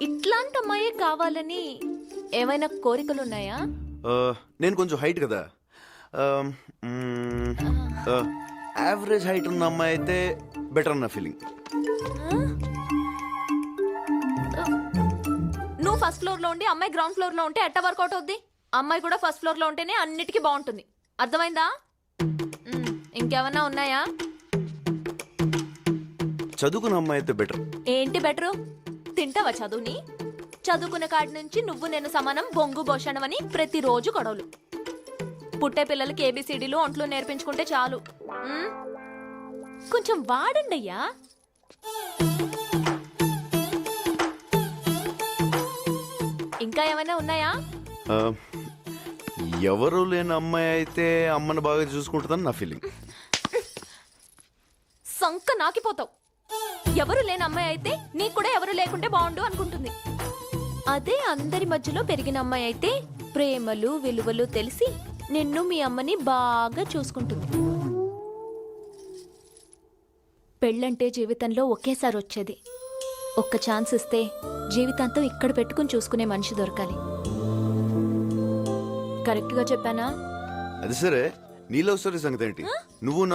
ఇట్లాంటి అమ్మాయే కావాలని ఏమైనా కోరికలున్నాయా? నేను కొంచెం హైట్ కదా, యావరేజ్ హైట్ ఉన్న అమ్మాయి అయితే బెటర్ అన్న ఫీలింగ్. నువ్వు ఫస్ట్ ఫ్లోర్ లో ఉండి అమ్మాయి గ్రౌండ్ ఫ్లోర్ లో ఉంటే ఎట్ట వర్కౌట్ అవుద్ది? అమ్మాయి కూడా ఫస్ట్ ఫ్లోర్ లో ఉంటేనే అన్నిటికీ బాగుంటుంది. అర్థమైందా? ఇంకేమన్నా ఉన్నాయా? చదువుకున్న అమ్మాయి అయితే బెటర్. ఏంటి బెటరు? తింటావా చదువుని? చదువుకున్న కాడి నుంచి నువ్వు నేను సమానం, బొంగు భోషణం అని ప్రతిరోజు గొడవలు. పుట్టే పిల్లలకి ఏబిసిడీలు ఒంట్లో నేర్పించుకుంటే చాలు. కొంచెం వాడండి అయ్యా. ఇంకా ఏమైనా ఉన్నాయా? ఎవరు లేని అమ్మాయి అయితే అమ్మని బాగా చూసుకుంటుందని నా ఫీలింగ్. సంక నాకిపోతావు. ఎవరు లేని అమ్మాయి అయితే నీకు కూడా ఎవరు లేకుంటే బాగుండు అనుకుంటుంది. అదే అందరి మధ్యలో పెరిగిన అమ్మాయి అయితే ప్రేమలు విలువలు తెలిసి నిన్ను మీ అమ్మని బాగా చూసుకుంటుంది. పెళ్ళంటే జీవితంలో ఒకేసారి వచ్చేది. ఒక్క ఛాన్స్ ఇస్తే జీవితాంతం ఇక్కడ పెట్టుకుని చూసుకునే మనిషి దొరకాలి. కరెక్ట్గా చెప్పానా? అది సరే, నీ లవ్ స్టోరీ సంగతి ఏంటి? నువ్వు